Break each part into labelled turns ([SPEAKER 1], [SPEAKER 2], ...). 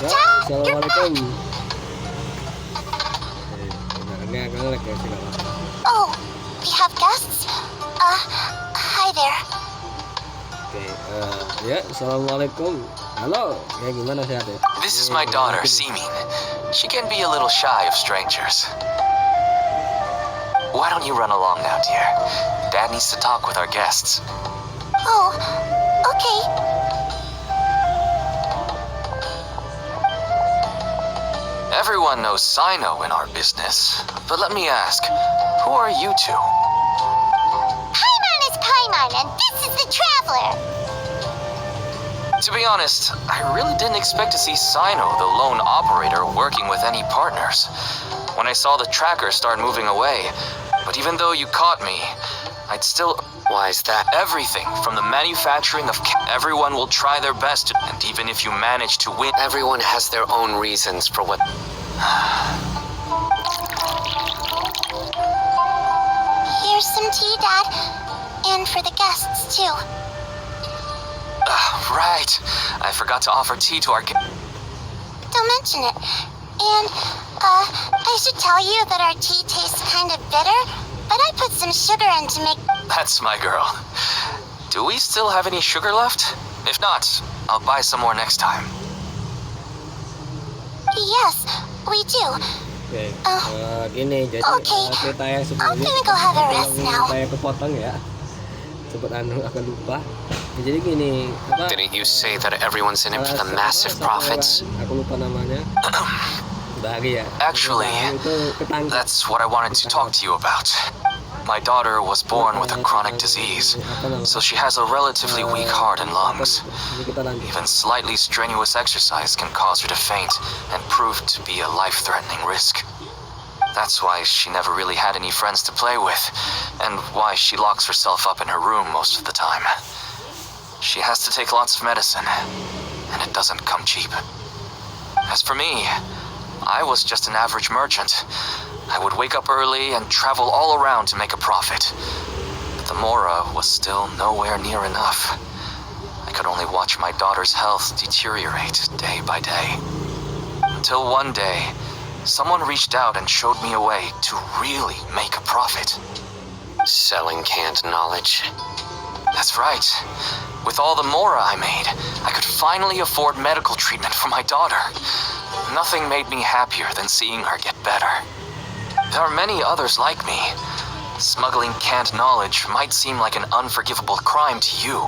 [SPEAKER 1] Assalamualaikum.
[SPEAKER 2] Oh, we have guests? Hi there.
[SPEAKER 1] Oke, ya, assalamualaikum. Halo, ya gimana sehat ya?
[SPEAKER 3] This is my daughter, Simin. She can be a little shy of strangers. Why don't you run along now, dear? Dad needs to talk with our guests.
[SPEAKER 2] Oh, okay.
[SPEAKER 3] Everyone knows Cyno in our business, but let me ask, who are you two?
[SPEAKER 2] Paimon is Paimon, and this is the Traveler.
[SPEAKER 3] To be honest, I really didn't expect to see Cyno, the lone operator, working with any partners. When I saw the tracker start moving away, but even though you caught me, I'd still...
[SPEAKER 4] Why is that?
[SPEAKER 3] Everything from the manufacturing of... Everyone will try their best to... And even if you manage to win...
[SPEAKER 4] Everyone has their own reasons for what...
[SPEAKER 2] Here's some tea, Dad. And for the guests, too.
[SPEAKER 3] Right. I forgot to offer tea to our...
[SPEAKER 2] Don't mention it. And, I should tell you that our tea tastes kind of bitter, but I put some sugar in to make...
[SPEAKER 3] That's my girl. Do we still have any sugar left? If not, I'll buy some more next time.
[SPEAKER 2] Yes, we do.
[SPEAKER 1] Oke, gini, jadi
[SPEAKER 2] Okay.
[SPEAKER 1] cerita yang
[SPEAKER 2] I'm
[SPEAKER 1] sebelumnya
[SPEAKER 2] gonna go have a rest now.
[SPEAKER 1] saya kepotong ya. Cepet akan lupa. Jadi gini, apa?
[SPEAKER 4] Didn't you say that everyone's in it for the massive profits?
[SPEAKER 1] Aku lupa namanya. DARI ya.
[SPEAKER 3] Actually,
[SPEAKER 1] Itu ketangkep.
[SPEAKER 3] that's what I wanted to talk to you about. My daughter was born with a chronic disease, so she has a relatively weak heart and lungs.
[SPEAKER 1] Ini kita lanjut.
[SPEAKER 3] Even slightly strenuous exercise can cause her to faint and prove to be a life-threatening risk. That's why she never really had any friends to play with, and why she locks herself up in her room most of the time. She has to take lots of medicine, and it doesn't come cheap. As for me, I was just an average merchant. I would wake up early and travel all around to make a profit. But the Mora was still nowhere near enough. I could only watch my daughter's health deteriorate day by day. Until one day, someone reached out and showed me a way to really make a profit.
[SPEAKER 4] Selling canned knowledge.
[SPEAKER 3] That's right. With all the Mora I made, I could finally afford medical treatment for my daughter. Nothing made me happier than seeing her get better. There are many others like me. Smuggling canned knowledge might seem like an unforgivable crime to you,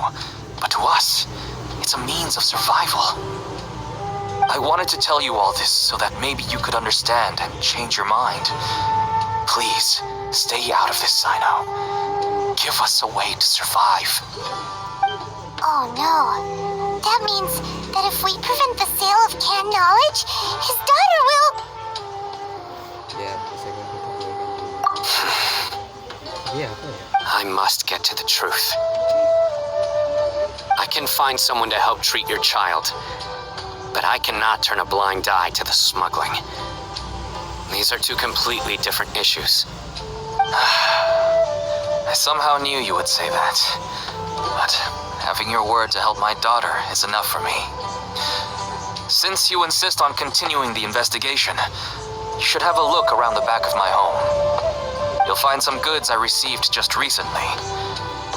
[SPEAKER 3] but to us, it's a means of survival. I wanted to tell you all this so that maybe you could understand and change your mind. Please, stay out of this, Cyno. Give us a way to survive.
[SPEAKER 2] Oh no. That means that if we prevent the sale of canned knowledge, his daughter will...
[SPEAKER 1] Ya, bisa kan. Iya, apa ya?
[SPEAKER 4] I must get to the truth. I can find someone to help treat your child, but I cannot turn a blind eye to the smuggling. These are two completely different issues.
[SPEAKER 3] I somehow knew you would say that. But having your word to help my daughter is enough for me. Since you insist on continuing the investigation, you should have a look around the back of my home. You'll find some goods I received just recently.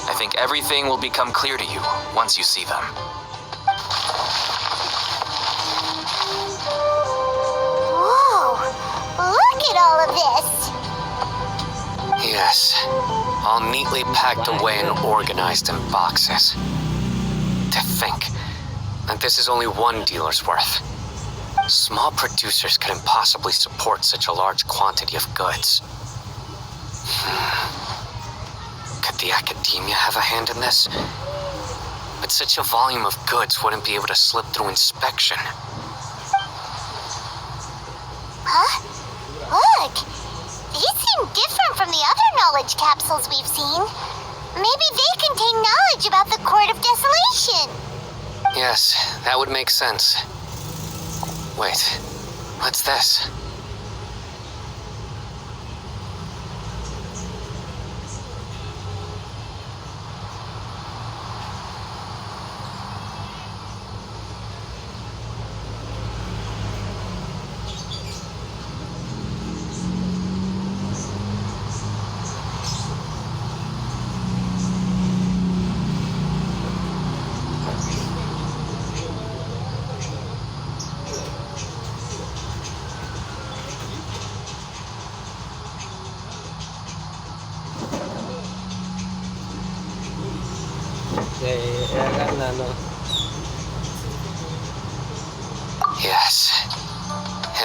[SPEAKER 3] I think everything will become clear to you once you see them.
[SPEAKER 2] Whoa! Look at all of this!
[SPEAKER 4] Yes, all neatly packed away and organized in boxes. To think that this is only one dealer's worth. Small producers couldn't possibly support such a large quantity of goods. Could the academia have a hand in this? But such a volume of goods wouldn't be able to slip through inspection.
[SPEAKER 2] Huh? Look! These seem different from the other knowledge capsules we've seen. Maybe they contain knowledge about the Court of Desolation.
[SPEAKER 4] Yes, that would make sense. Wait, what's this?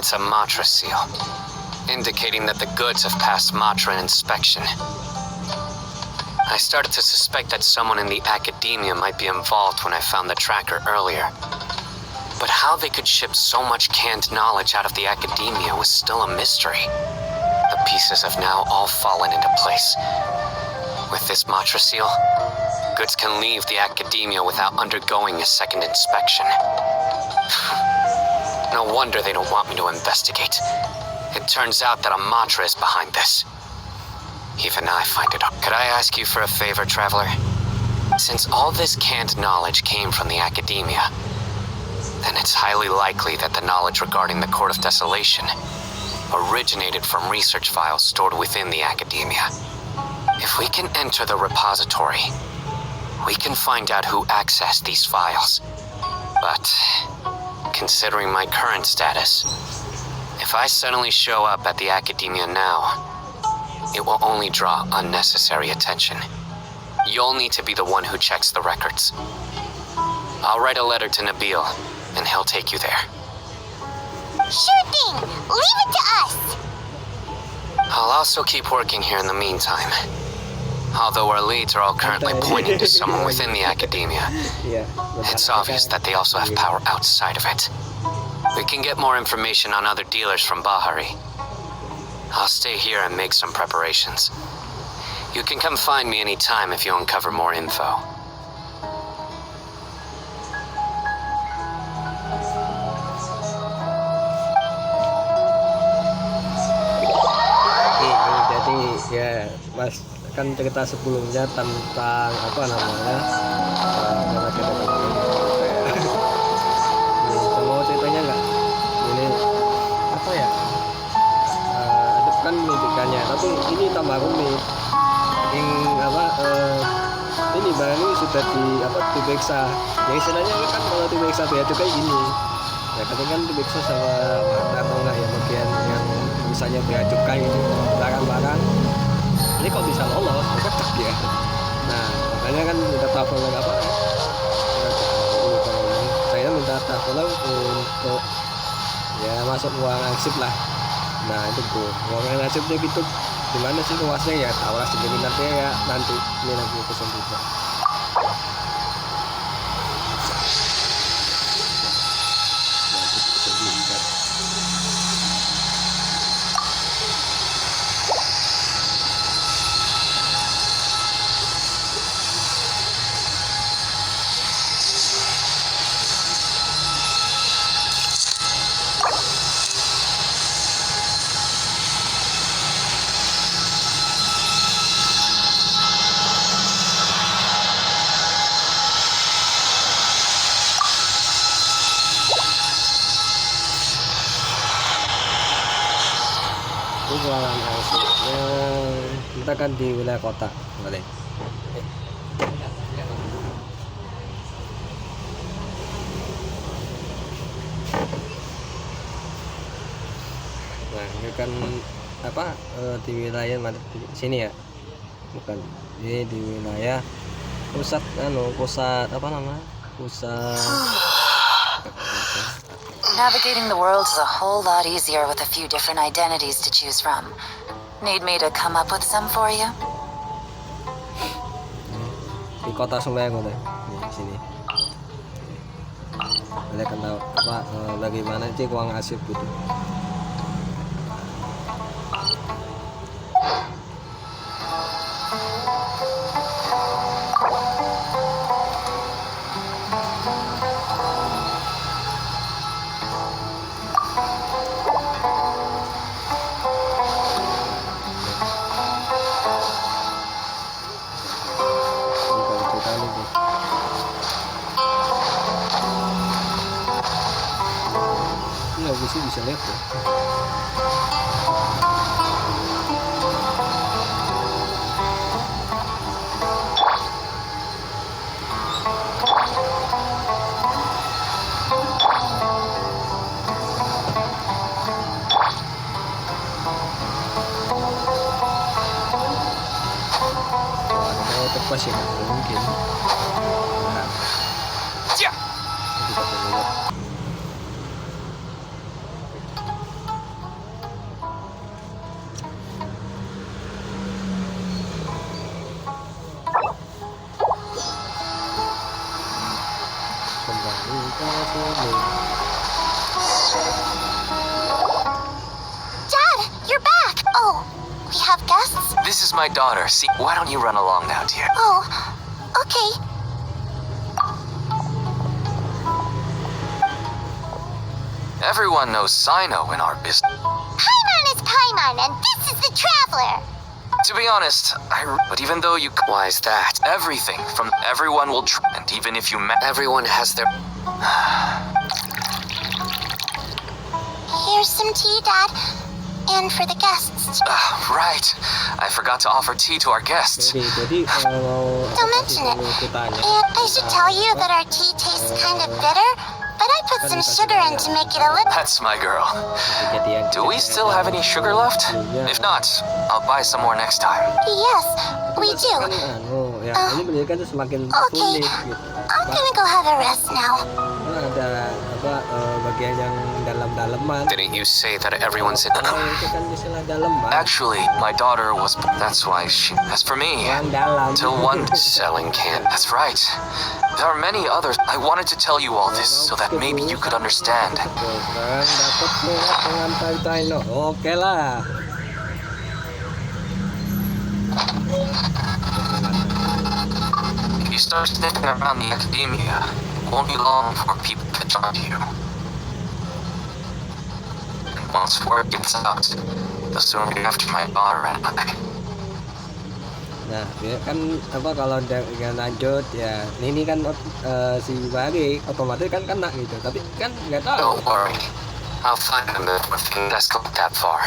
[SPEAKER 4] It's a Matra seal, indicating that the goods have passed Matra inspection. I started to suspect that someone in the academia might be involved when I found the tracker earlier. But how they could ship so much canned knowledge out of the academia was still a mystery. The pieces have now all fallen into place. With this Matra seal, goods can leave the academia without undergoing a second inspection. No wonder they don't want me to investigate. It turns out that a Matra is behind this. Even I find it hard. Could I ask you for a favor, traveler? Since all this canned knowledge came from the academia, then it's highly likely that the knowledge regarding the Court of Desolation originated from research files stored within the academia. If we can enter the repository, we can find out who accessed these files. But considering my current status, if I suddenly show up at the academia now, it will only draw unnecessary attention. You'll need to be the one who checks the records. I'll write a letter to Nabil, and he'll take you there.
[SPEAKER 2] Sure thing. Leave it to us.
[SPEAKER 4] I'll also keep working here in the meantime. Although our leads are all currently pointing to someone within the academia,
[SPEAKER 1] Iya.
[SPEAKER 4] it's obvious that they also have power outside of it. We can get more information on other dealers from Bahari. I'll stay here and make some preparations. You can come find me anytime if you uncover more info.
[SPEAKER 1] Jadi ya Mas kan cerita sebelumnya tentang apa namanya mau ceritanya nggak ini apa ya itu kan menunjukkannya tapi ini tambah rumit apa ini barang ini sudah diperiksa ya istilahnya kan kalau diperiksa bea cukai gini ya katanya kan diperiksa sama atau enggak ya bagian yang misalnya bea cukai itu barang-barang ini kok bisa lolos kocak ya. Nah makanya kan minta tolong apa saya minta tolong untuk ya masuk uang arsip lah. Nah itu tuh uang arsipnya gitu gimana sih luasnya ya tahu lah sedikit nanti ya nanti ini lagi pesan juga. Ruangan arsipnya kita kan di wilayah kota boleh. Nah ini kan apa di wilayah mana di sini ya bukan ini di wilayah pusat pusat apa namanya pusat
[SPEAKER 5] Navigating the world is a whole lot easier with a few different identities to choose from. Need me to come up with some for you?
[SPEAKER 1] Di kota Sumbang di sini. Boleh kan tahu apa bagaimana sih uang arsip gitu. Sih bisa lihat ya. Ada tepas ya mungkin. Nah. Kita lihat.
[SPEAKER 2] have guests?
[SPEAKER 3] This is my daughter. See, why don't you run along now, dear?
[SPEAKER 2] Oh, okay.
[SPEAKER 3] Everyone knows Cyno in our business.
[SPEAKER 2] Paimon is Paimon, and this is the Traveler.
[SPEAKER 3] To be honest, but even though you...
[SPEAKER 4] Why is that?
[SPEAKER 3] Everything from everyone will and even if you
[SPEAKER 4] Everyone has their...
[SPEAKER 2] Here's some tea, Dad. And for the guests.
[SPEAKER 3] Right. I forgot to offer tea to our guests.
[SPEAKER 1] Jadi kalau
[SPEAKER 2] Don't mention it. And I should tell you that our tea tastes kind of bitter, but I put some sugar in to make it a little...
[SPEAKER 3] That's my girl. Do we still have any sugar left? If not, I'll buy some more next time.
[SPEAKER 2] Yes, we do.
[SPEAKER 1] Ini pendidikan tuh semakin
[SPEAKER 2] Okay,
[SPEAKER 1] sulit gitu.
[SPEAKER 2] I'm gonna go have a rest now.
[SPEAKER 1] Karena ada bagian yang dalam-dalaman.
[SPEAKER 4] Didn't you say that everyone's in...
[SPEAKER 1] Itu kan istilah dalaman.
[SPEAKER 3] Actually, my daughter was... That's why she... As for me,
[SPEAKER 1] Orang dalam.
[SPEAKER 3] till one...
[SPEAKER 4] Selling can.
[SPEAKER 3] That's right. There are many others. I wanted to tell you all this so that maybe you could understand.
[SPEAKER 1] Sekarang dapat surat pengantar Cyno. Oke lah.
[SPEAKER 3] If you start sniffing around the academia, it won't be long before people catch on to you. And once word gets out, they'll soon be after my daughter and I.
[SPEAKER 1] Nah, dia kan kalau dengan lanjut ya, ini kan si Bari otomatis kan kena gitu, tapi kan nggak tahu.
[SPEAKER 4] Don't worry. I'll find them if that's not that far.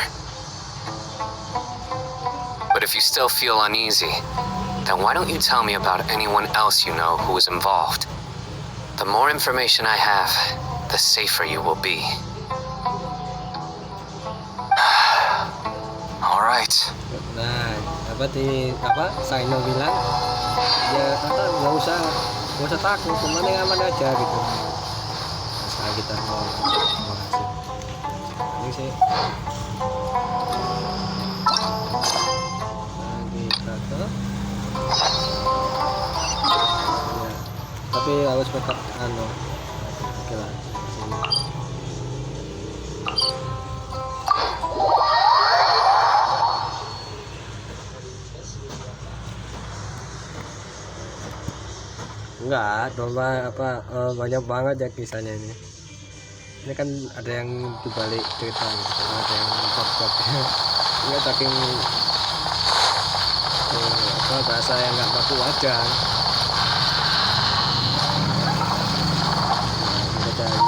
[SPEAKER 4] But if you still feel uneasy, then why don't you tell me about anyone else you know who was involved? The more information I have, the safer you will be.
[SPEAKER 3] All right.
[SPEAKER 1] Nah, Cyno bilang ya nggak usah takut, kemana yang aman aja gitu. Nah, sekarang kita mau ini sih. Nah, kita ke ya, tapi harus tetap oke lah sini. Enggak, domba banyak banget ya kisahnya ini. Ini kan ada yang dibalik cerita, ada yang bab-babnya. Enggak saking bahasa yang nggak baku aja. Kita cari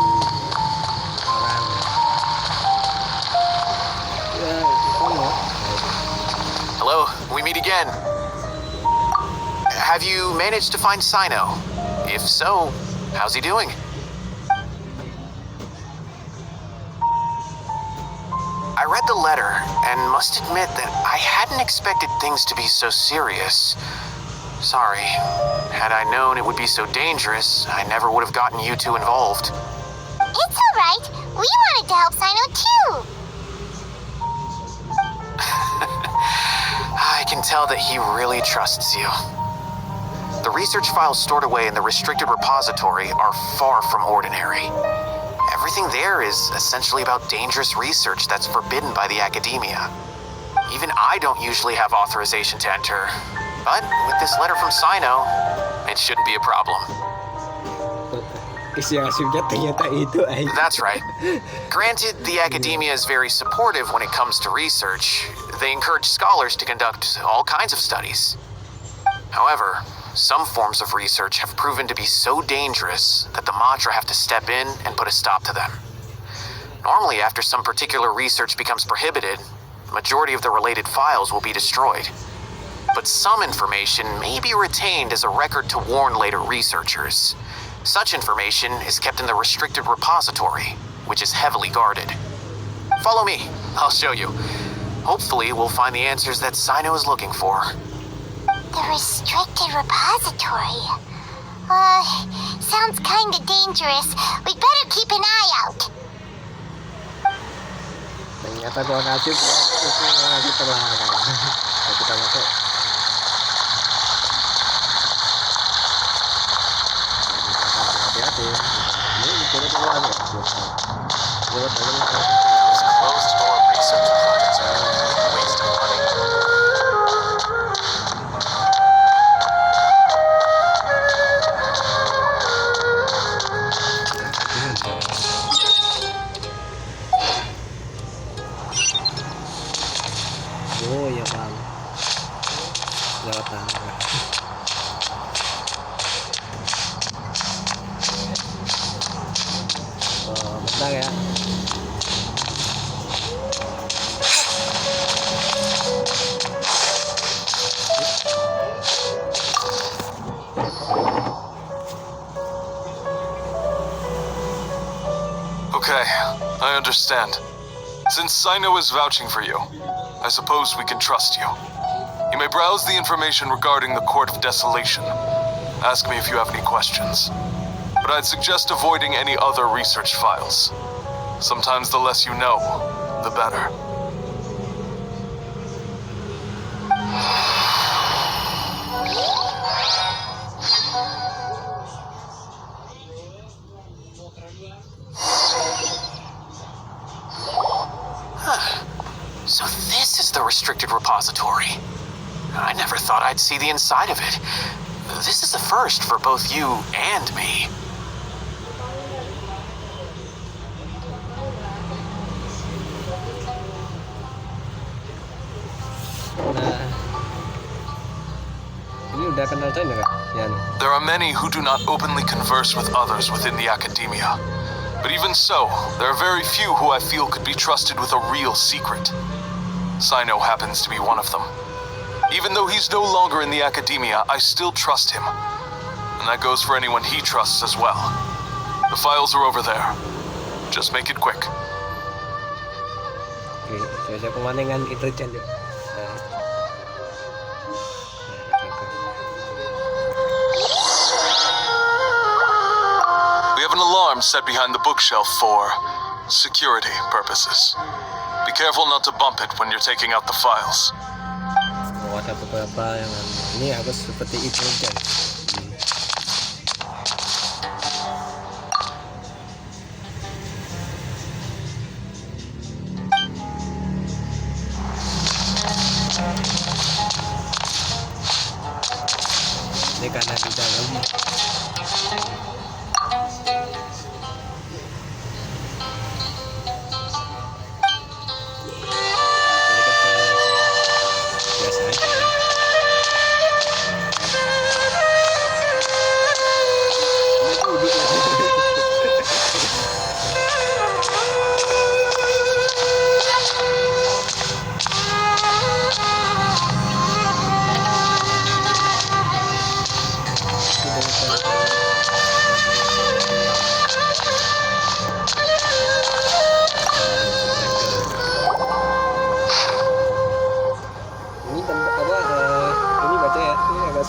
[SPEAKER 1] orang. Ya,
[SPEAKER 6] Hello, we meet again. Have you managed to find Cyno? If so, how's he doing? I read the letter and must admit that I hadn't expected things to be so serious. Sorry. Had I known it would be so dangerous, I never would have gotten you two involved.
[SPEAKER 2] It's alright. We wanted to help Cyno too.
[SPEAKER 6] I can tell that he really trusts you. The research files stored away in the restricted repository are far from ordinary. Everything there is essentially about dangerous research that's forbidden by the academia. Even I don't usually have authorization to enter, but with this letter from Cyno, it shouldn't be a problem.
[SPEAKER 1] isi arsipnya ternyata itu aja.
[SPEAKER 6] That's right. Granted, the academia is very supportive when it comes to research. They encourage scholars to conduct all kinds of studies. However, some forms of research have proven to be so dangerous that the Matra have to step in and put a stop to them. Normally, after some particular research becomes prohibited, the majority of the related files will be destroyed. But some information may be retained as a record to warn later researchers. Such information is kept in the restricted repository, which is heavily guarded. Follow me, I'll show you. Hopefully, we'll find the answers that Cyno is looking for.
[SPEAKER 2] The restricted repository. Sounds kinda dangerous. We'd better keep an eye out.
[SPEAKER 1] Ternyata gua kasih terlarang. Nah, kita masuk. Hati-hati. Ini keluar ya.
[SPEAKER 6] Closed door research projects are a waste of money.
[SPEAKER 1] Bentar ya.
[SPEAKER 7] Okay, I understand. Since Cyno is vouching for you, I suppose we can trust you. You may browse the information regarding the Court of Desolation. Ask me if you have any questions. But I'd suggest avoiding any other research files. Sometimes the less you know, the better.
[SPEAKER 6] So this is the restricted repository. I never thought I'd see the inside of it. This is a first for both you and me.
[SPEAKER 1] Nah, ini udah kenal Cyno kan? Yan.
[SPEAKER 7] There are many who do not openly converse with others within the academia. But even so, there are very few who I feel could be trusted with a real secret. Cyno happens to be one of them. Even though he's no longer in the academia, I still trust him. And that goes for anyone he trusts as well. The files are over there. Just make it quick.
[SPEAKER 1] Oke, saya pemandangan itu cantik.
[SPEAKER 7] We have an alarm set behind the bookshelf for security purposes. Be careful not to bump it when you're taking out the files.
[SPEAKER 1] Oh, ada beberapa yang ini harus seperti itu kan. Ini karena di dalam. Biasa aja. Ini duduk ya. Ini ini baca ya, ini agak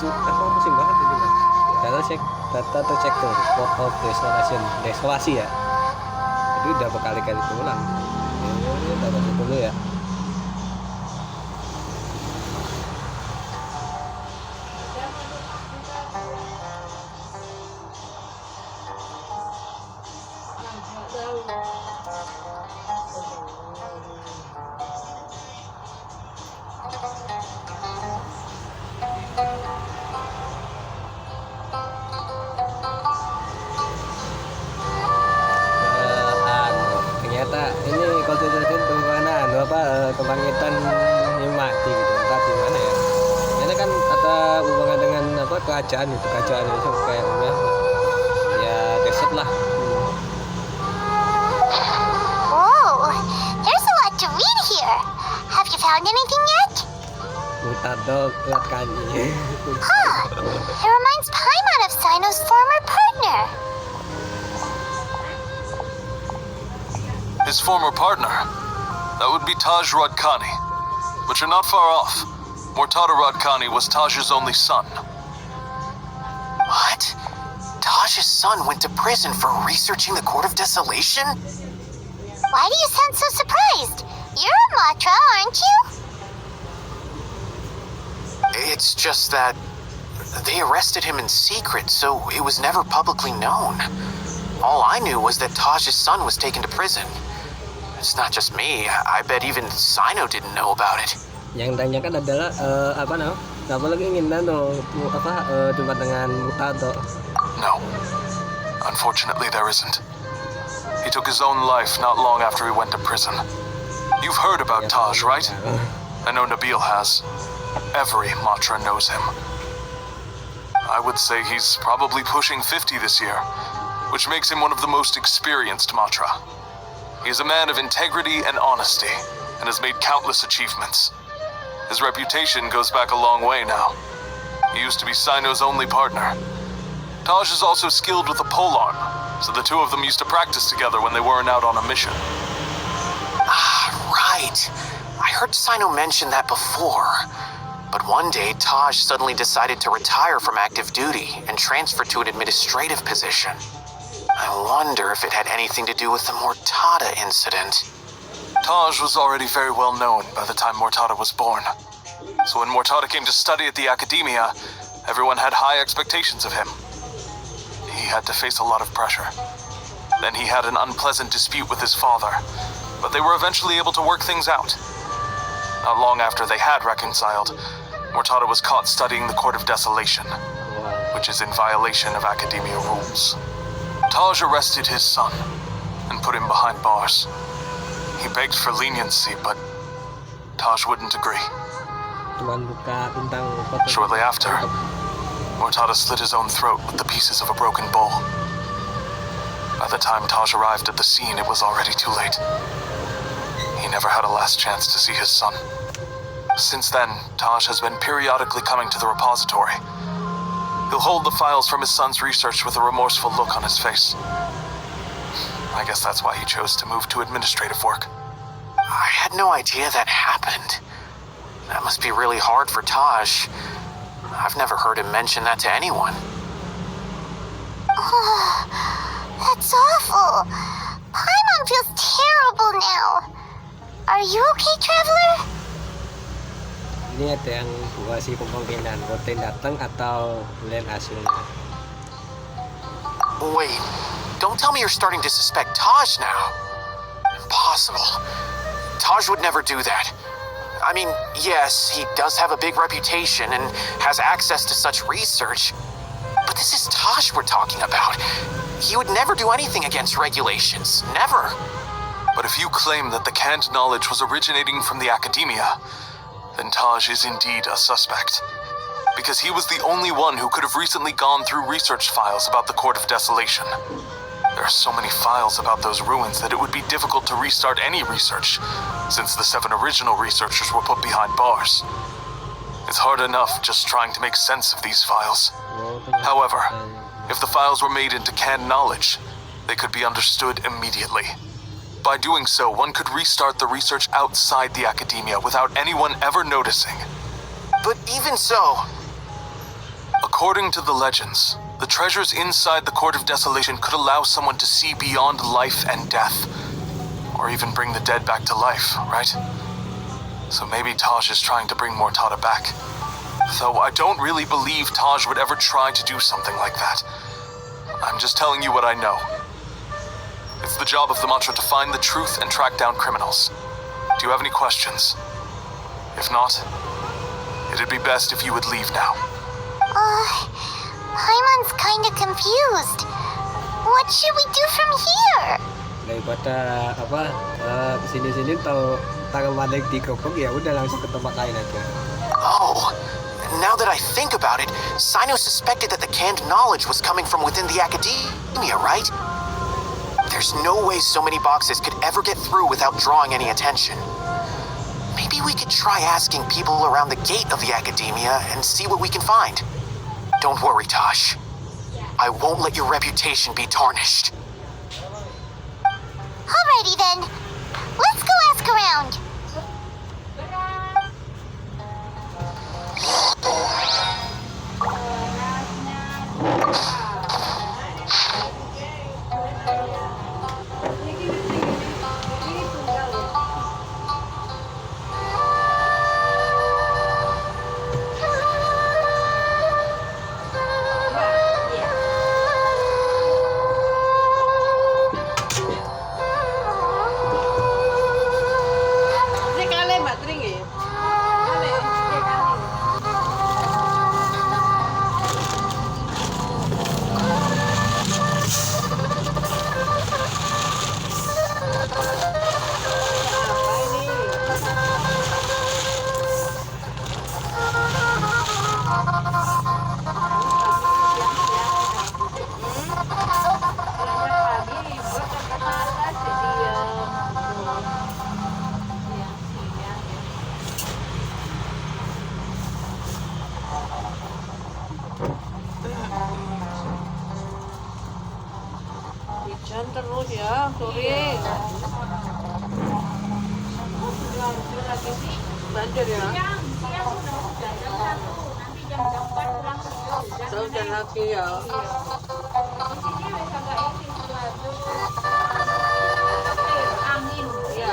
[SPEAKER 1] pusing banget ini mas. Data tercek tuh, Court of Desolation, ya. Jadi udah berkali-kali diulang. Ini data dulu ya. Ternyata ini konsentrasi kemana kebangkitan yang mati gitu, entah di mana ya. Ini kan ada hubungan dengan kerajaan itu kayak ya desert lah.
[SPEAKER 2] Oh, there's a lot to read here. Have you found anything yet?
[SPEAKER 1] Mutado lihat kanji.
[SPEAKER 2] Huh. It reminds Paimon of Cyno's former partner.
[SPEAKER 7] His former partner? That would be Taj Radkani. But you're not far off. Mortada Radkani was Taj's only son.
[SPEAKER 6] What? Taj's son went to prison for researching the Court of Desolation?
[SPEAKER 2] Why do you sound so surprised? You're a Matra, aren't you?
[SPEAKER 6] It's just that they arrested him in secret, so it was never publicly known. All I knew was that Taj's son was taken to prison. It's not just me. I bet even Cyno didn't know about it.
[SPEAKER 1] Yang tanyakan adalah apa lagi ingin jumpa dengan Mutado.
[SPEAKER 7] No. Unfortunately, there isn't. He took his own life not long after he went to prison. You've heard about Taj, right? I know Nabil has. Every Matra knows him. I would say he's probably pushing 50 this year. which makes him one of the most experienced Matra. He is a man of integrity and honesty, and has made countless achievements. His reputation goes back a long way now. He used to be Cyno's only partner. Taj is also skilled with a polearm, so the two of them used to practice together when they weren't out on a mission.
[SPEAKER 6] Ah, right. I heard Cyno mention that before. But one day, Taj suddenly decided to retire from active duty and transfer to an administrative position. I wonder if it had anything to do with the Mortada incident.
[SPEAKER 7] Taj was already very well known by the time Mortada was born. So when Mortada came to study at the Academia, everyone had high expectations of him. He had to face a lot of pressure. Then he had an unpleasant dispute with his father, but they were eventually able to work things out. Not long after they had reconciled, Mortada was caught studying the Court of Desolation, which is in violation of Academia rules. Taj arrested his son and put him behind bars. He begged for leniency, but Taj wouldn't agree.
[SPEAKER 1] Cuman buka tentang foto.
[SPEAKER 7] Shortly after, Mortada slit his own throat with the pieces of a broken bowl. By the time Taj arrived at the scene, it was already too late. He never had a last chance to see his son. Since then, Taj has been periodically coming to the repository. He'll hold the files from his son's research with a remorseful look on his face. I guess that's why he chose to move to administrative work.
[SPEAKER 6] I had no idea that happened. That must be really hard for Taj. I've never heard him mention that to anyone.
[SPEAKER 2] That's awful. Paimon feels terrible now. Are you okay, Traveler?
[SPEAKER 1] Ini ada yang buka si kemungkinan Goten datang atau lain hasilnya.
[SPEAKER 6] Wait, don't tell me you're starting to suspect Taj now. Impossible. Taj would never do that. I mean, yes, he does have a big reputation and has access to such research, but this is Taj we're talking about. He would never do anything against regulations. Never.
[SPEAKER 7] But if you claim that the canned knowledge was originating from the Academia, then Taj is indeed a suspect. Because he was the only one who could have recently gone through research files about the Court of Desolation. There are so many files about those ruins that it would be difficult to restart any research, since the 7 original researchers were put behind bars. It's hard enough just trying to make sense of these files. However, if the files were made into canned knowledge, they could be understood immediately. By doing so, one could restart the research outside the Academia without anyone ever noticing.
[SPEAKER 6] But even so...
[SPEAKER 7] According to the legends, the treasures inside the Court of Desolation could allow someone to see beyond life and death, or even bring the dead back to life, right? So maybe Taj is trying to bring Mortada back. Though I don't really believe Taj would ever try to do something like that. I'm just telling you what I know. It's the job of the Matra to find the truth and track down criminals. Do you have any questions? If not, it'd be best if you would leave now.
[SPEAKER 2] Paimon's kinda confused. What should we do from here?
[SPEAKER 1] Daripada kesini-sini tahu tangan balik di kokok ya udah langsung ke tempat lain aja.
[SPEAKER 6] Oh, now that I think about it, Cyno suspected that the canned knowledge was coming from within the Academia, right? There's no way so many boxes could ever get through without drawing any attention. Maybe we could try asking people around the gate of the Academia and see what we can find. Don't worry, Tosh. I won't let your reputation be tarnished.
[SPEAKER 2] Alrighty then. Let's go ask around.
[SPEAKER 8] Banjir ya. Hujan lagi ya. Angin. Ya.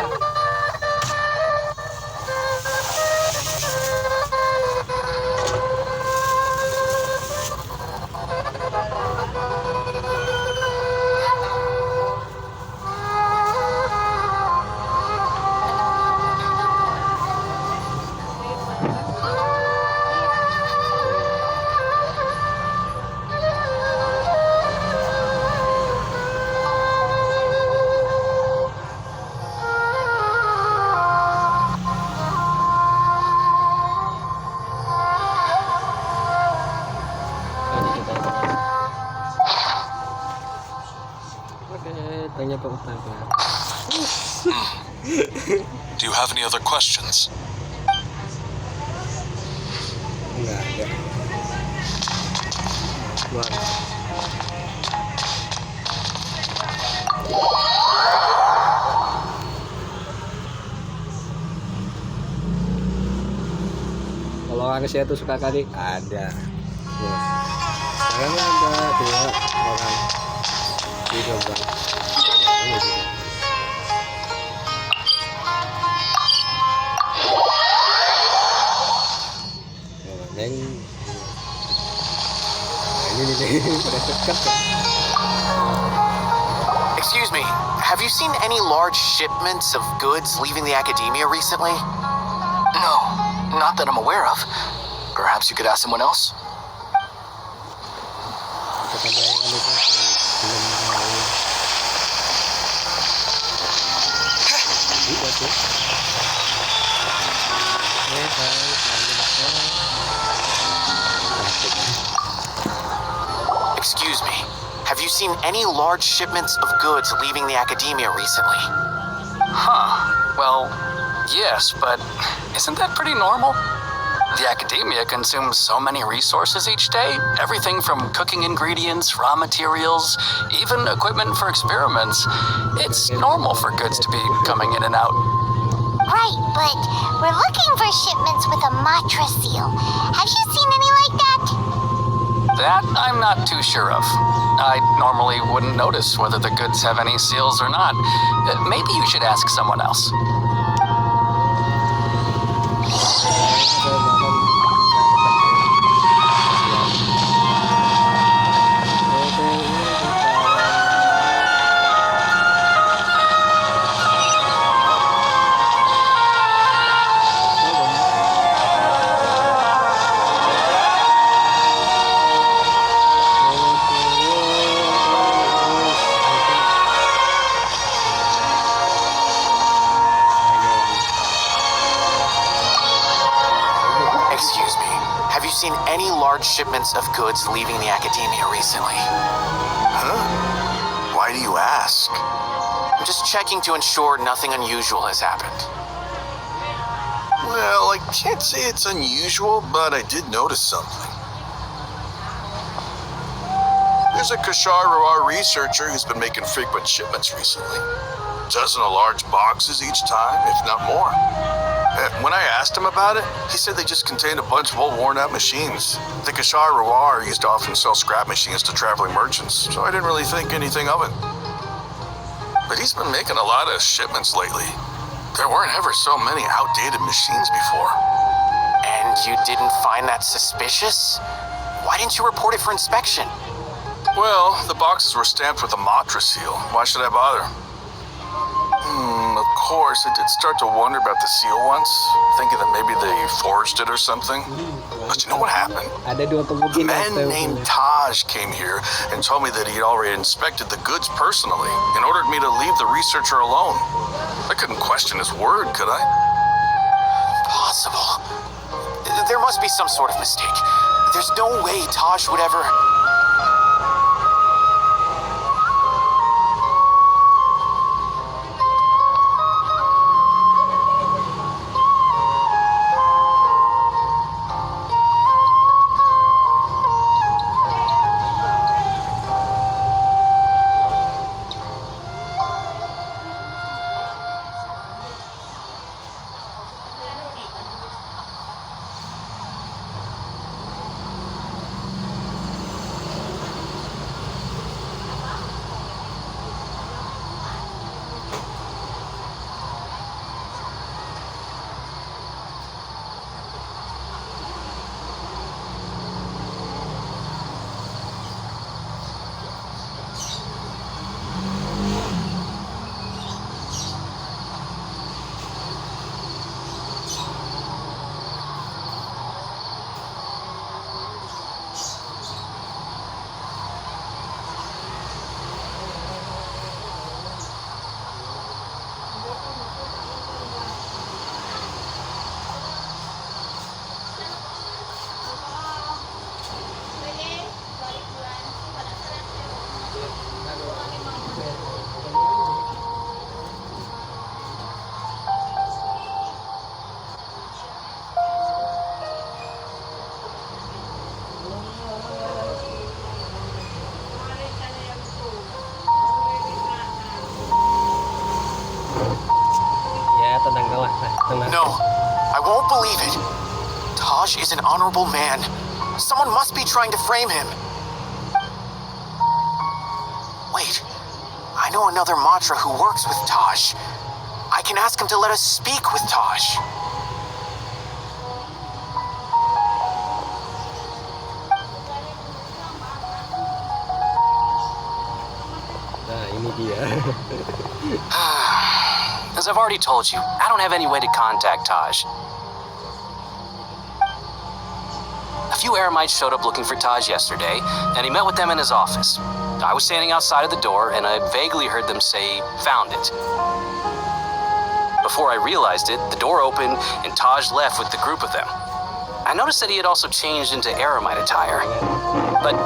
[SPEAKER 1] Oke, tanya Pak Utang ya.
[SPEAKER 7] Do you have any other questions?
[SPEAKER 1] Enggak ada. Keluar. Kalau orang saya tuh suka kali ada. Bos. Sekarang ada 2 orang. 3 orang. Ini juga. Neng. Nah, ini nih pada dekat.
[SPEAKER 6] Excuse me, have you seen any large shipments of goods leaving the academia recently?
[SPEAKER 3] No, not that I'm aware of. Perhaps you could ask someone else?
[SPEAKER 1] Kita bayangkan itu film lain. Iya tuh.
[SPEAKER 6] Excuse me, have you seen any large shipments of goods leaving the academia recently?
[SPEAKER 3] Huh. Well, yes, but isn't that pretty normal? The academia consumes so many resources each day. Everything from cooking ingredients, raw materials, even equipment for experiments. It's normal for goods to be coming in and out.
[SPEAKER 2] Right, but we're looking for shipments with a matra seal. Have you seen any like that?
[SPEAKER 3] That I'm not too sure of. I normally wouldn't notice whether the goods have any seals or not. Maybe you should ask someone else.
[SPEAKER 6] Excuse me, have you seen any large shipments of goods leaving the academia recently?
[SPEAKER 9] Huh? Why do you ask?
[SPEAKER 6] I'm just checking to ensure nothing unusual has happened.
[SPEAKER 9] Well, I can't say it's unusual, but I did notice something. There's a KHUSUS researcher who's been making frequent shipments recently. Dozen of large boxes each time, if not more. When I asked him about it, he said they just contained a bunch of old worn-out machines. The KHUSUS used to often sell scrap machines to traveling merchants, so I didn't really think anything of it. But he's been making a lot of shipments lately. There weren't ever so many outdated machines before.
[SPEAKER 6] And you didn't find that suspicious? Why didn't you report it for inspection?
[SPEAKER 9] Well, the boxes were stamped with a matra seal. Why should I bother? Of course, I did start to wonder about the seal once, thinking that maybe they forged it or something. But you know what happened?
[SPEAKER 1] Ada 2
[SPEAKER 9] A
[SPEAKER 1] kemungkinan.
[SPEAKER 9] man named Taj came here and told me that he had already inspected the goods personally and ordered me to leave the researcher alone. I couldn't question his word, could I?
[SPEAKER 6] Possible. There must be some sort of mistake. There's no way Taj would ever...
[SPEAKER 1] Tenang.
[SPEAKER 6] No, I won't believe it. Taj is an honorable man. Someone must be trying to frame him. Wait, I know another Matra who works with Taj. I can ask him to let us speak with Taj.
[SPEAKER 1] Nah, ini dia.
[SPEAKER 4] As I've already told you, I don't have any way to contact Taj. A few Eremites showed up looking for Taj yesterday, and he met with them in his office. I was standing outside of the door, and I vaguely heard them say, "Found it." Before I realized it, the door opened, and Taj left with the group of them. I noticed that he had also changed into Eremite attire. But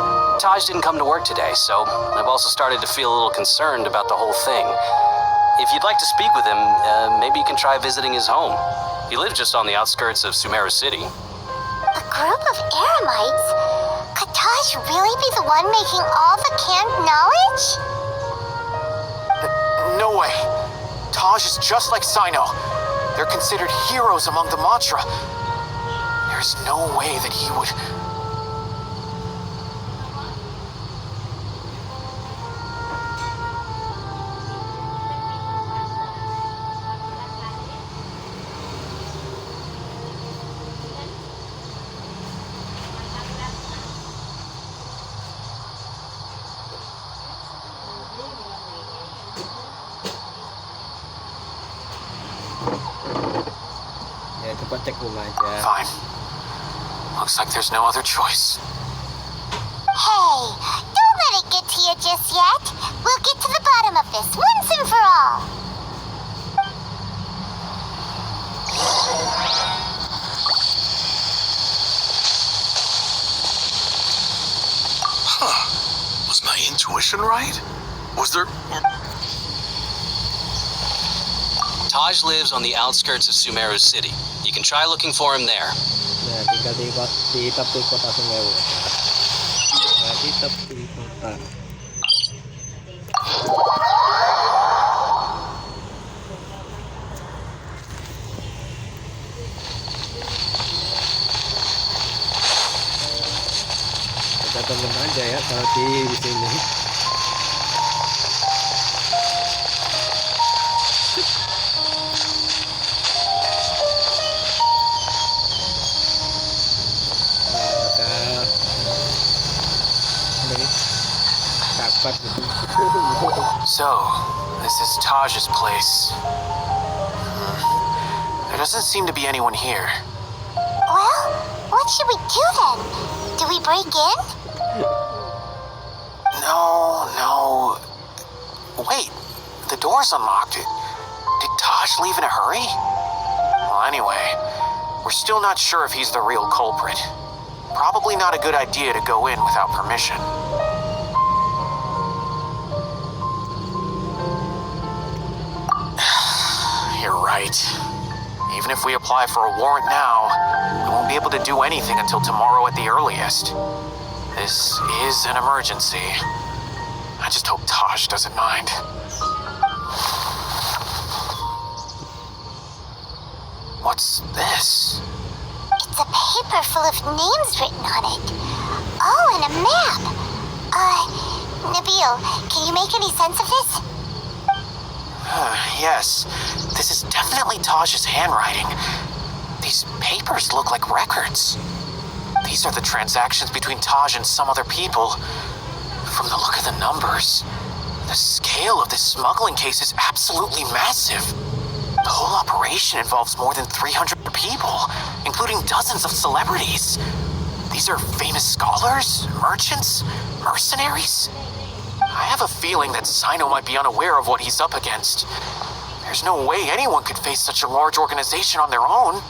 [SPEAKER 4] Taj didn't come to work today, so I've also started to feel a little concerned about the whole thing. If you'd like to speak with him, maybe you can try visiting his home. He lives just on the outskirts of Sumeru City.
[SPEAKER 2] A group of Eremites? Could Taj really be the one making all the canned knowledge?
[SPEAKER 6] No way. Taj is just like Cyno. They're considered heroes among the Matra. There's no way that he would...
[SPEAKER 1] Ya coba cek rumah aja.
[SPEAKER 6] Fine. Looks like there's no other choice.
[SPEAKER 2] Hey, don't let it get to you just yet. We'll get to the bottom of this once and for all.
[SPEAKER 9] Was my intuition right? Was there...
[SPEAKER 4] Taj lives on the outskirts of Sumeru City. You can try looking for him there.
[SPEAKER 1] Nah, tinggal di tepi kota Sumeru. Nah, di tepi kota. Ada temen aja ya kalau di sini.
[SPEAKER 6] So, this is Taj's place. There doesn't seem to be anyone here.
[SPEAKER 2] Well, what should we do then? Do we break in?
[SPEAKER 6] No. Wait, the door's unlocked. Did Taj leave in a hurry? Well, anyway, we're still not sure if he's the real culprit. Probably not a good idea to go in without permission. You're right. Even if we apply for a warrant now, we won't be able to do anything until tomorrow at the earliest. This is an emergency. I just hope Taj doesn't mind. What's this?
[SPEAKER 2] It's a paper full of names written on it. Oh, and a map. Nabil, can you make any sense of this?
[SPEAKER 6] Yes, this is definitely Taj's handwriting. These papers look like records. These are the transactions between Taj and some other people. From the look of the numbers, the scale of this smuggling case is absolutely massive. The whole operation involves more than 300 people, including dozens of celebrities. These are famous scholars, merchants, mercenaries. I have a feeling that Cyno might be unaware of what he's up against. There's no way anyone could face such a large organization on their own.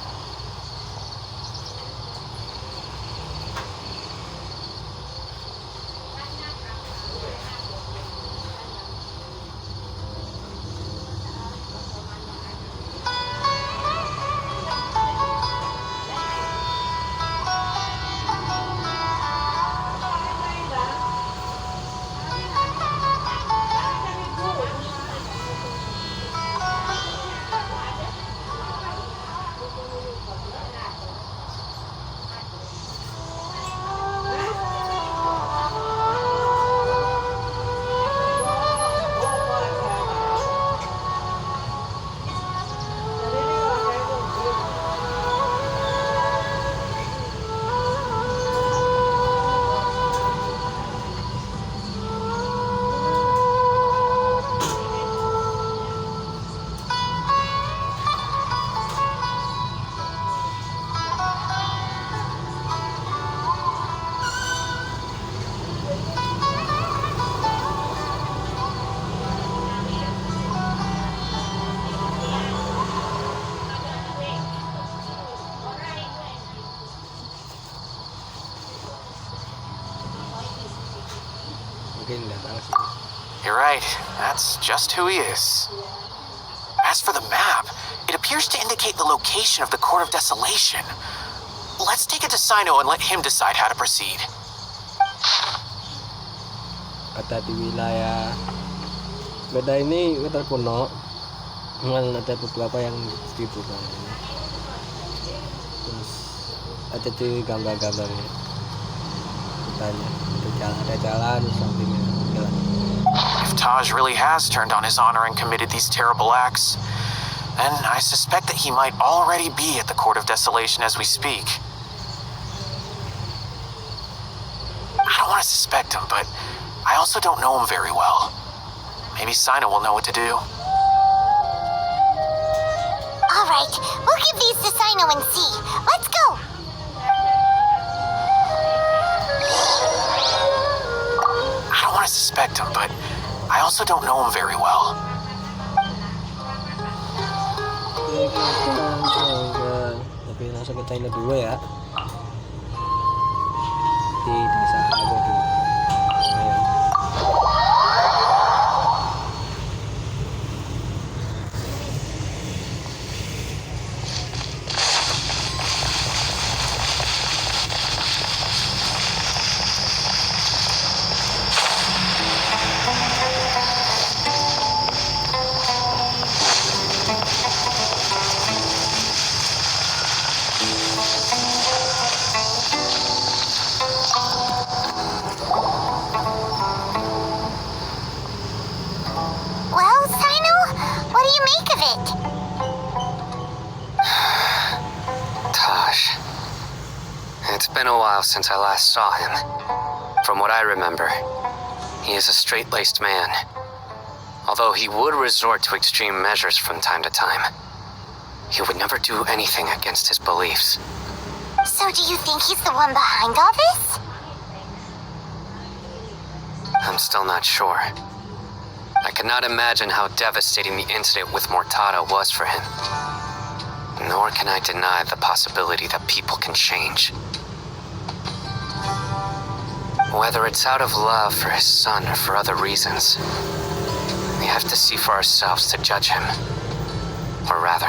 [SPEAKER 6] You're right. That's just who he is. As for the map, it appears to indicate the location of the Court of Desolation. Let's take it to Cyno and let him decide how to proceed.
[SPEAKER 1] Ada di wilayah beda ini hotel kuno, memang ada beberapa yang dibuka. Terus ada di gambar-gambarnya, kitanya ada jalan di sampingnya jalan.
[SPEAKER 6] If Taj really has turned on his honor and committed these terrible acts, then I suspect that he might already be at the Court of Desolation as we speak. I don't want to suspect him, but I also don't know him very well. Maybe Cyno will know what to do.
[SPEAKER 2] Alright, we'll give these to Cyno and see. Let's go!
[SPEAKER 6] I don't want to suspect him, but I also don't know him very well.
[SPEAKER 1] Tapi langsung ke China dulu ya. Di desa aku dulu.
[SPEAKER 2] Well, Cyno, what do you make of it?
[SPEAKER 4] Taj. It's been a while since I last saw him. From what I remember, he is a straight-laced man. Although he would resort to extreme measures from time to time, he would never do anything against his beliefs.
[SPEAKER 2] So do you think he's the one behind all this?
[SPEAKER 4] I'm still not sure. I cannot imagine how devastating the incident with Mortada was for him. Nor can I deny the possibility that people can change. Whether it's out of love for his son or for other reasons, we have to see for ourselves to judge him. Or rather,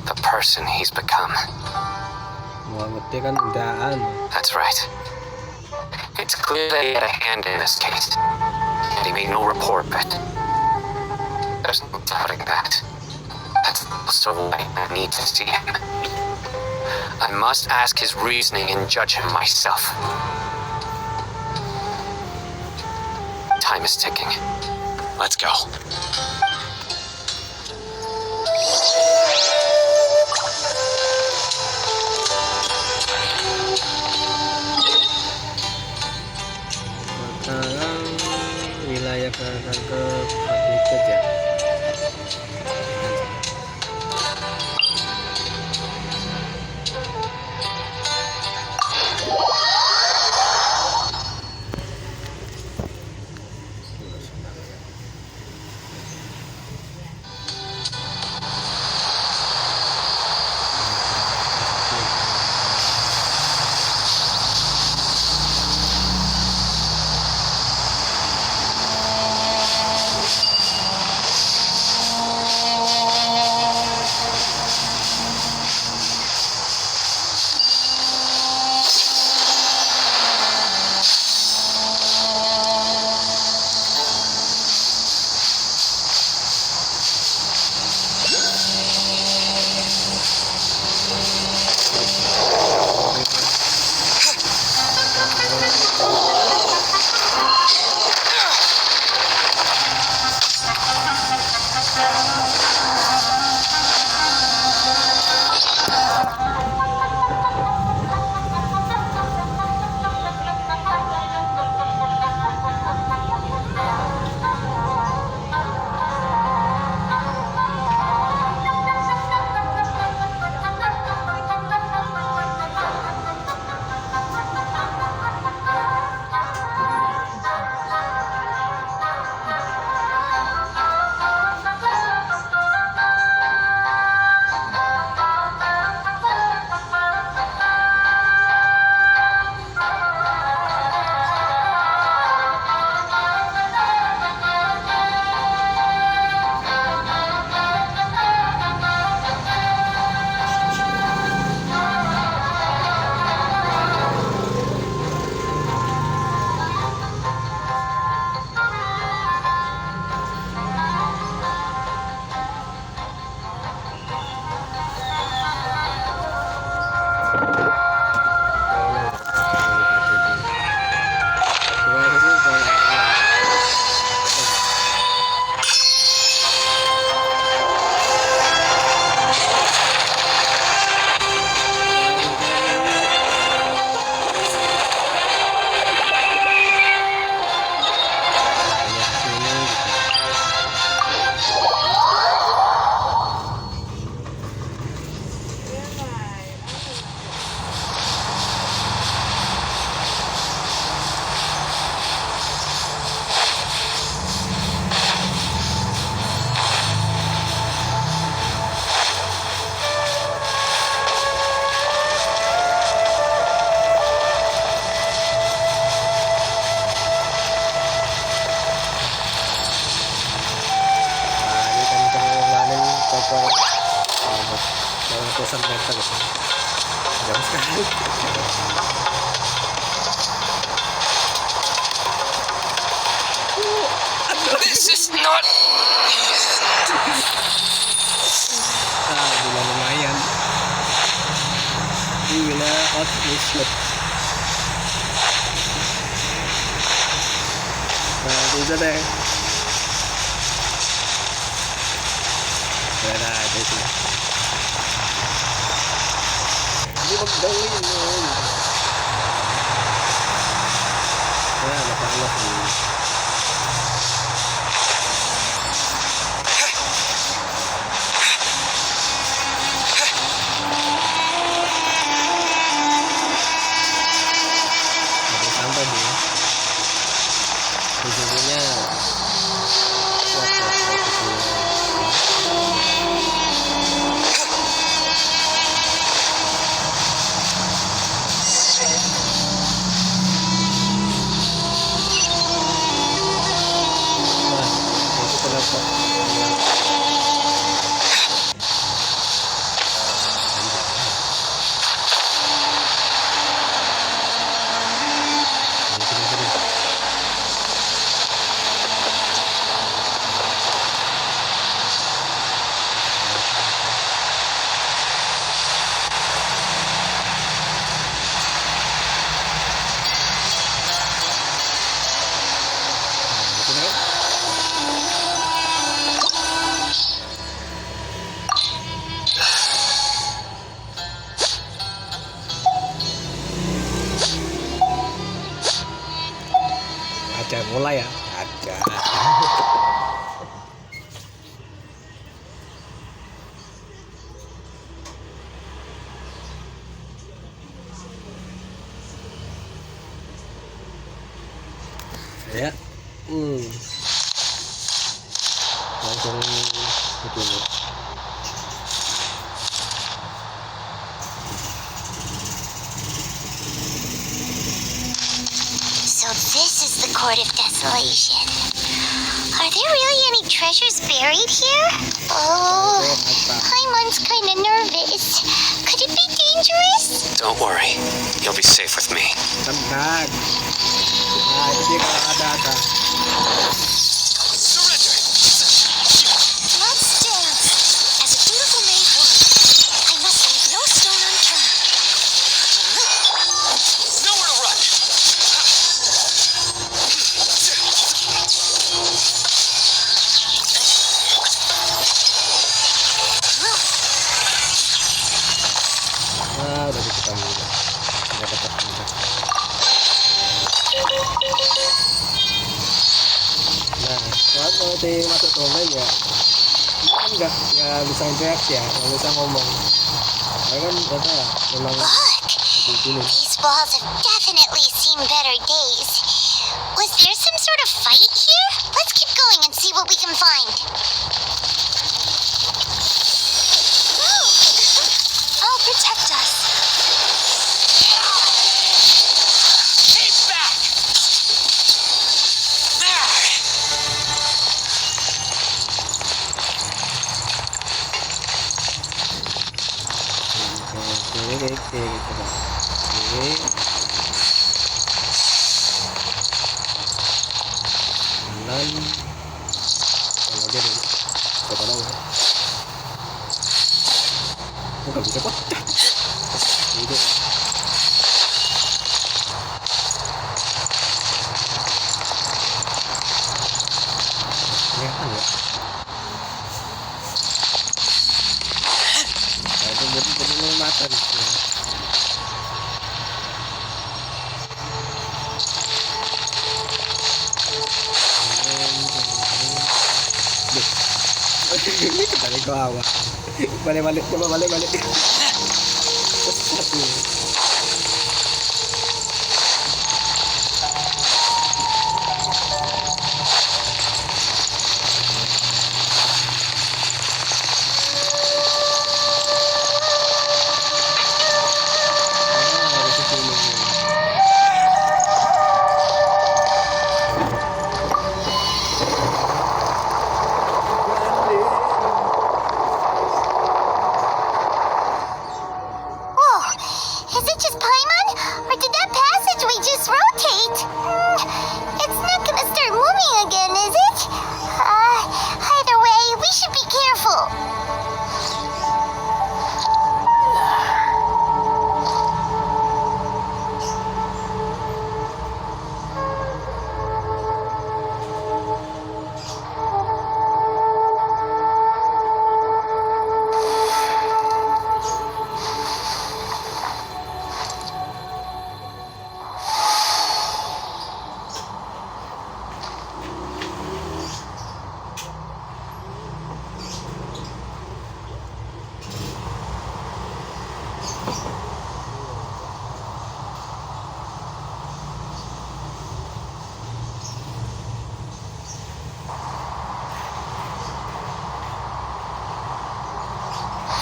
[SPEAKER 4] the person he's become. That's right. It's clear that he had a hand in this case, and he made no report of it. There's no doubting that. That's also why I need to see him. I must ask his reasoning and judge him myself. Time is ticking. Let's go.
[SPEAKER 1] Sekarang wilayah ke pabrik kerja. belasan meter ya. Jauh sekali.
[SPEAKER 4] This is not.
[SPEAKER 1] Lumayan. Ini wilayah hot muslim. Nah, itu deh. Ada aja sih. Ini pegangin. Nah, ada panas nih. Sesungguhnya mulai ya, ada. Ya, langsung begini.
[SPEAKER 2] So this is the Court of Desolation. Are there really any treasures buried here? Oh, Paimon's kind of nervous. Could it be dangerous?
[SPEAKER 4] Don't worry. You'll be safe with me.
[SPEAKER 1] Tenang. Nah, itu dia kalau ada.
[SPEAKER 4] Surrender!
[SPEAKER 2] Let's dance. As a dutiful maid would, I must leave no stone unturned.
[SPEAKER 4] Nowhere to run!
[SPEAKER 1] Nah, udah ketemu. Udah dapat kontak. Nah, kalau di masuk domain ya, ini kan nggak bisa interaksi ya, nggak bisa ngomong. Karena kan apa ya, memang
[SPEAKER 2] Look,
[SPEAKER 1] begini.
[SPEAKER 2] these walls have definitely seen better days. Was there some sort of fight here? Let's keep going and see what we can find. I'll protect us.
[SPEAKER 4] Keep back! There!
[SPEAKER 1] Oke, coba. Oke. Kanan. Kalau dia dulu. Coba dong. Nggak bisa pecah. Itu. Kelihatan ya. Nah, itu betul-betul mata nih. Ini kembali ke awal. Balik, coba balik. Satu.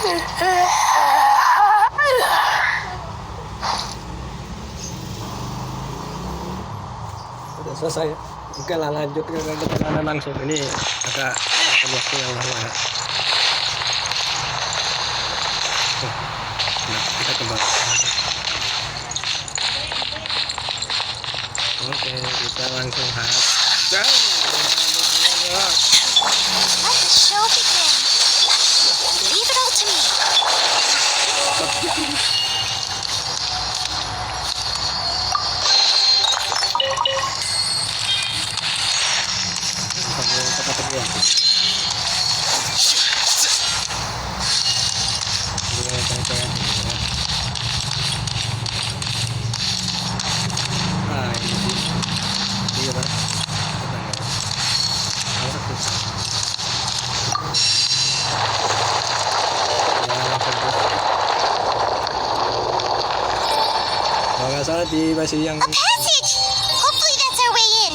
[SPEAKER 1] Udah selesai. Oke lah, lanjut ke perjalanan langsung. Ini agak makan waktu yang lama ya. Nah, kita kembali. Oke, kita langsung hajar.
[SPEAKER 2] Let the show begin. Leave it all to me.
[SPEAKER 1] Kalau nggak salah di masih yang
[SPEAKER 2] A passage! Hopefully that's our way in.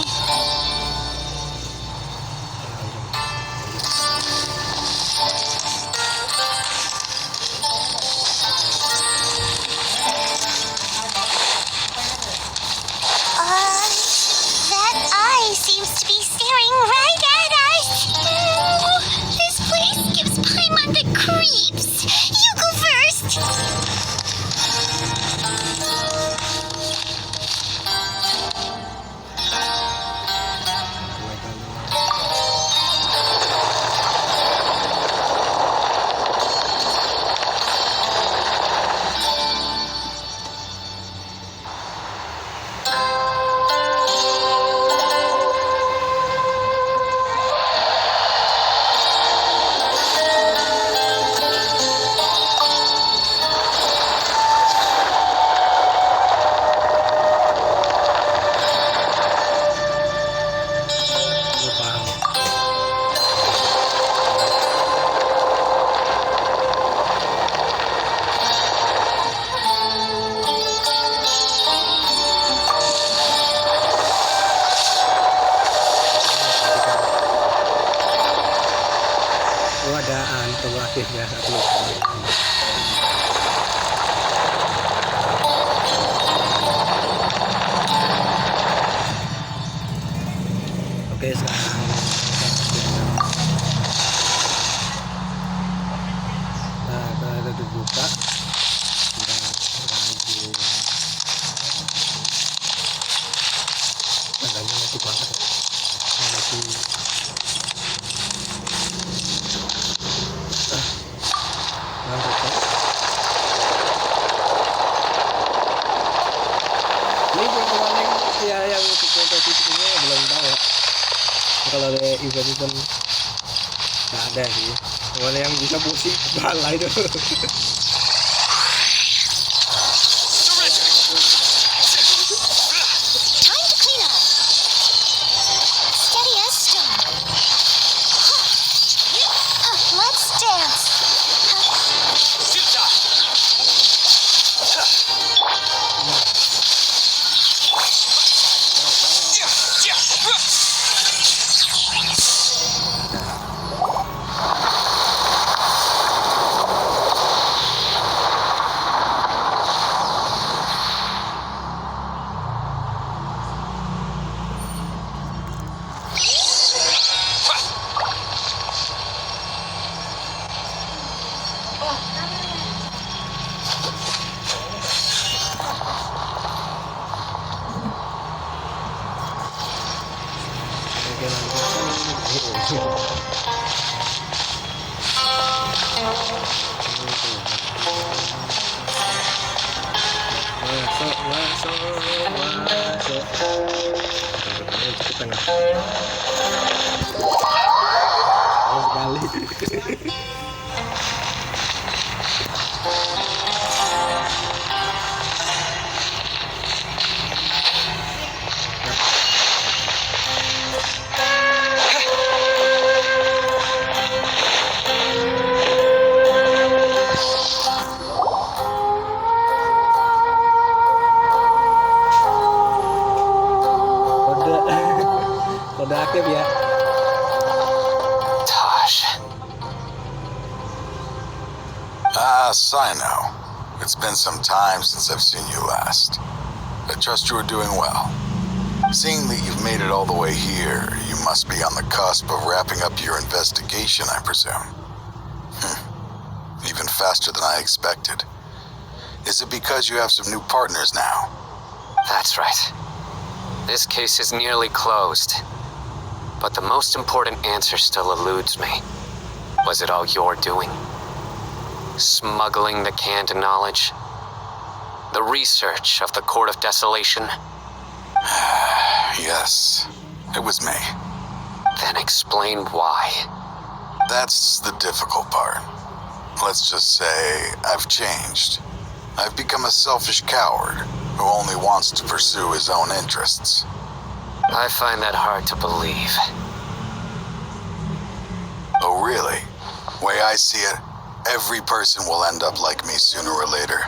[SPEAKER 2] That eye seems to be staring right at us. This place gives Paimon the creeps. You go first.
[SPEAKER 1] Wadaan penglatihnya satu. Oke, sekarang nah, kalau ada dibuka tandanya lagi banget masih ini paling ya yang positifnya belum tahu ya. Kalau ada event nggak ada sih. Kalau yang bisa musik bala itu.
[SPEAKER 2] Time to clean up. Steady as stone. Let's dance.
[SPEAKER 1] Kode aktif ya.
[SPEAKER 4] Tosh.
[SPEAKER 9] Cyno. It's been some time since I've seen you last. I trust you are doing well. Seeing that you've made it all the way here, you must be on the cusp of wrapping up your investigation, I presume. Even faster than I expected. Is it because you have some new partners now?
[SPEAKER 4] That's right. This case is nearly closed. But the most important answer still eludes me. Was it all your doing? Smuggling the canned knowledge? The research of the Court of Desolation?
[SPEAKER 9] Yes, it was me.
[SPEAKER 4] Then explain why.
[SPEAKER 9] That's the difficult part. Let's just say I've changed. I've become a selfish coward who only wants to pursue his own interests.
[SPEAKER 4] I find that hard to believe.
[SPEAKER 9] Oh, really? Way I see it, every person will end up like me sooner or later.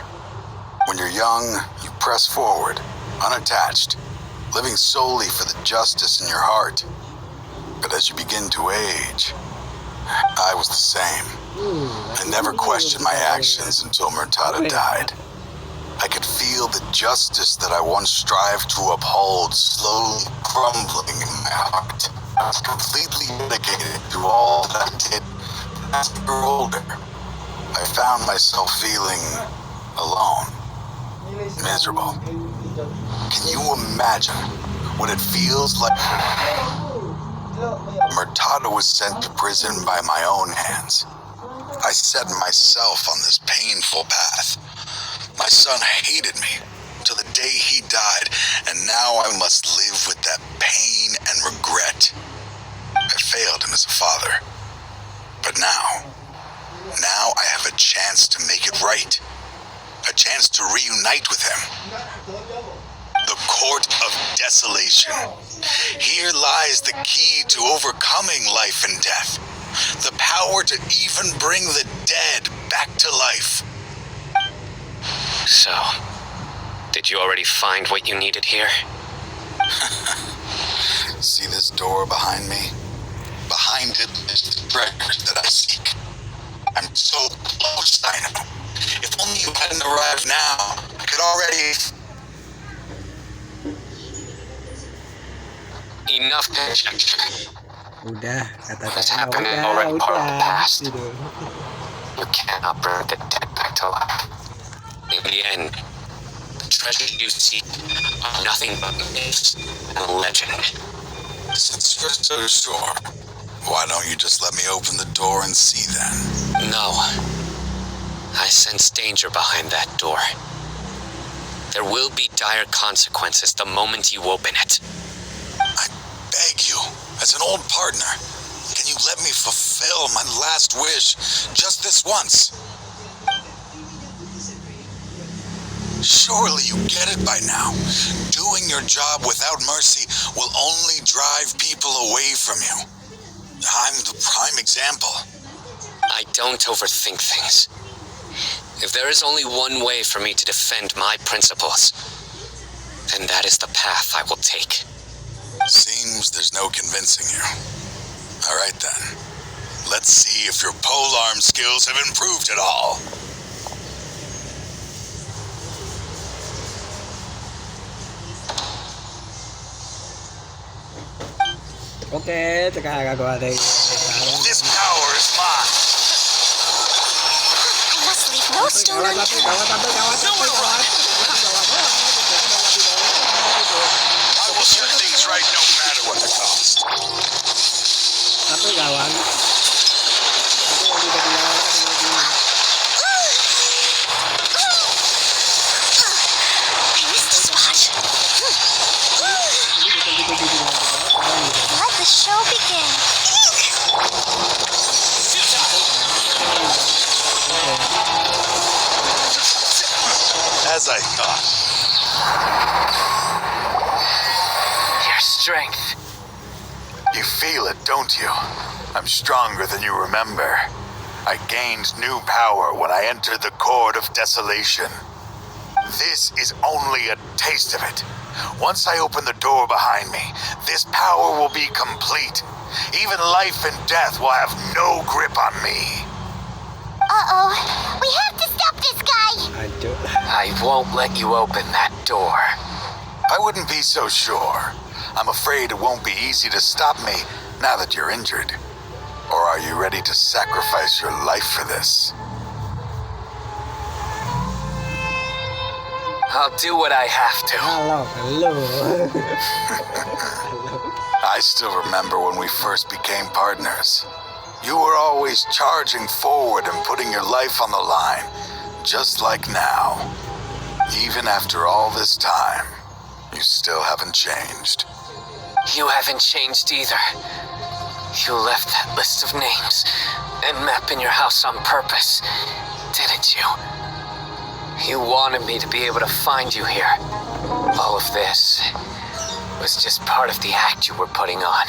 [SPEAKER 9] When you're young, you press forward, unattached, living solely for the justice in your heart. But as you begin to age, I was the same. I never questioned my actions until Murtada died. I could feel the justice that I once strived to uphold slowly crumbling in my heart. I was completely dedicated to all that I did as I grew older. I found myself feeling alone, miserable. Can you imagine what it feels like? Murtada was sent to prison by my own hands. I set myself on this painful path. My son hated me till the day he died, and now I must live with that pain and regret. I failed him as a father. But now I have a chance to make it right. A chance to reunite with him. The Court of Desolation. Here lies the key to overcoming life and death. The power to even bring the dead back to life.
[SPEAKER 4] So, did you already find what you needed here?
[SPEAKER 9] See this door behind me? Behind it is the treasure that I seek. I'm so close, Cyno. If only you hadn't arrived now, I could already...
[SPEAKER 4] Enough conjecture.
[SPEAKER 1] Udah,
[SPEAKER 4] This
[SPEAKER 1] kata-kata
[SPEAKER 4] happened
[SPEAKER 1] udah,
[SPEAKER 4] already part of the
[SPEAKER 1] udah.
[SPEAKER 4] past.
[SPEAKER 1] Gitu.
[SPEAKER 4] You cannot bring the dead back to life. In the end, the treasure you seek are nothing but myths and legend.
[SPEAKER 9] Since you're so sure, why don't you just let me open the door and see then?
[SPEAKER 4] No. I sense danger behind that door. There will be dire consequences the moment you open it.
[SPEAKER 9] I beg you, as an old partner, can you let me fulfill my last wish just this once? Surely you get it by now. Doing your job without mercy will only drive people away from you. I'm the prime example.
[SPEAKER 4] I don't overthink things. If there is only one way for me to defend my principles, then that is the path I will take.
[SPEAKER 9] Seems there's no convincing you. All right then. Let's see if your polearm skills have improved at all.
[SPEAKER 1] Oke, sekarang aku ada yang
[SPEAKER 9] This power is mine.
[SPEAKER 2] I must leave no stone unturned.
[SPEAKER 9] I will set things right no matter what the cost.
[SPEAKER 1] Satu kawan.
[SPEAKER 2] I missed a spot. Let the show begin.
[SPEAKER 9] As I thought.
[SPEAKER 4] Your strength.
[SPEAKER 9] You feel it, don't you? I'm stronger than you remember. I gained new power when I entered the Court of Desolation. This is only a taste of it. Once I open the door behind me, this power will be complete. Even life and death will have no grip on me.
[SPEAKER 2] Uh-oh. We have
[SPEAKER 4] I won't let you open that door.
[SPEAKER 9] I wouldn't be so sure. I'm afraid it won't be easy to stop me now that you're injured. Or are you ready to sacrifice your life for this?
[SPEAKER 4] I'll do what I have to.
[SPEAKER 1] Halo.
[SPEAKER 9] I still remember when we first became partners. You were always charging forward and putting your life on the line, just like now. Even after all this time, you still haven't changed.
[SPEAKER 4] You haven't changed either. You left that list of names and map in your house on purpose, didn't you? You wanted me to be able to find you here. All of this was just part of the act you were putting on.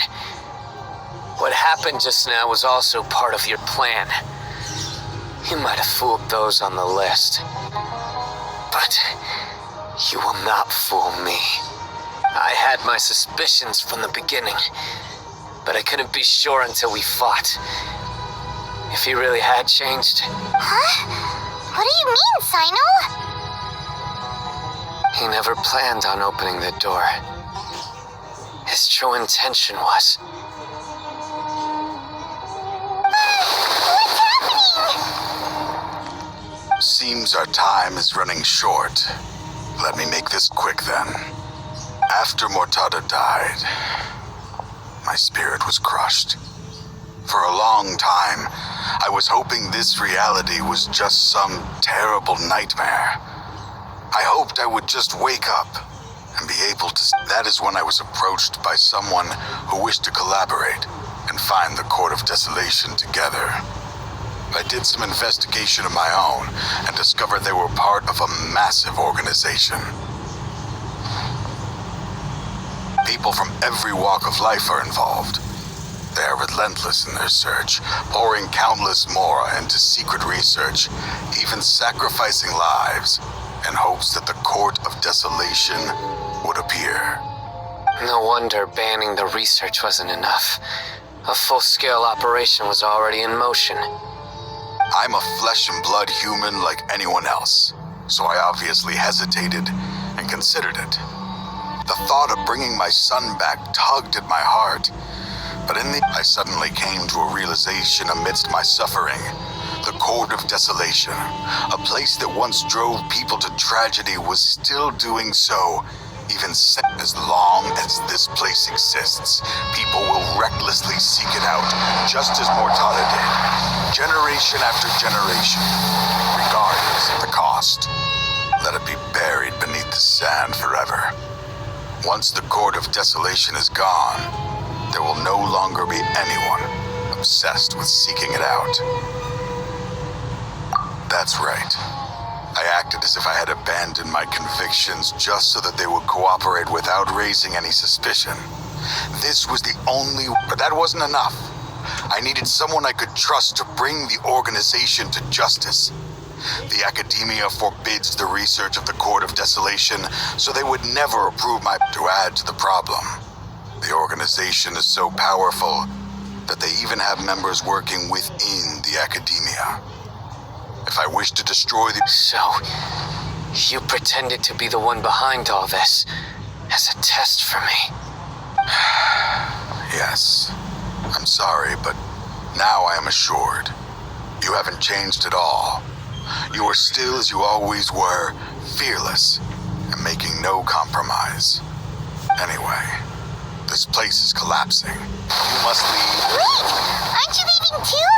[SPEAKER 4] What happened just now was also part of your plan. You might have fooled those on the list, but you will not fool me. I had my suspicions from the beginning, but I couldn't be sure until we fought. If he really had changed.
[SPEAKER 2] Huh? What do you mean, Cyno?
[SPEAKER 4] He never planned on opening the door. His true intention was...
[SPEAKER 2] What's happening?
[SPEAKER 9] Seems our time is running short. Let me make this quick then. After Mortada died, my spirit was crushed. For a long time, I was hoping this reality was just some terrible nightmare. I hoped I would just wake up and be able to... That is when I was approached by someone who wished to collaborate and find the Court of Desolation together. I did some investigation of my own and discovered they were part of a massive organization. People from every walk of life are involved. They are relentless in their search, pouring countless more into secret research, even sacrificing lives in hopes that the Court of Desolation would appear.
[SPEAKER 4] No wonder banning the research wasn't enough. A full-scale operation was already in motion.
[SPEAKER 9] I'm a flesh and blood human like anyone else, so I obviously hesitated and considered it. The thought of bringing my son back tugged at my heart, but I suddenly came to a realization amidst my suffering. The Court of Desolation, a place that once drove people to tragedy, was still doing so. Even as long as this place exists, people will recklessly seek it out, just as Mortada did, generation after generation, regardless of the cost. Let it be buried beneath the sand forever. Once the Court of Desolation is gone, there will no longer be anyone obsessed with seeking it out. That's right. I acted as if I had abandoned my convictions just so that they would cooperate without raising any suspicion. This was the only... But that wasn't enough. I needed someone I could trust to bring the organization to justice. The academia forbids the research of the Court of Desolation, so they would never approve my... To add to the problem, the organization is so powerful that they even have members working within the academia. If I wish to destroy the...
[SPEAKER 4] So, you pretended to be the one behind all this, as a test for me.
[SPEAKER 9] Yes. I'm sorry, but now I am assured. You haven't changed at all. You are still as you always were, fearless, and making no compromise. Anyway, this place is collapsing. You must leave.
[SPEAKER 2] Wait! Aren't you leaving too?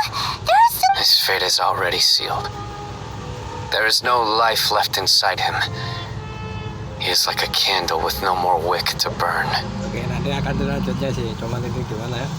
[SPEAKER 2] There are so...
[SPEAKER 4] His fate is already sealed. There is no life left inside him. He is like a candle with no more wick to burn.
[SPEAKER 1] Oke, nanti akan dilanjutnya sih. Cuman ini gimana ya?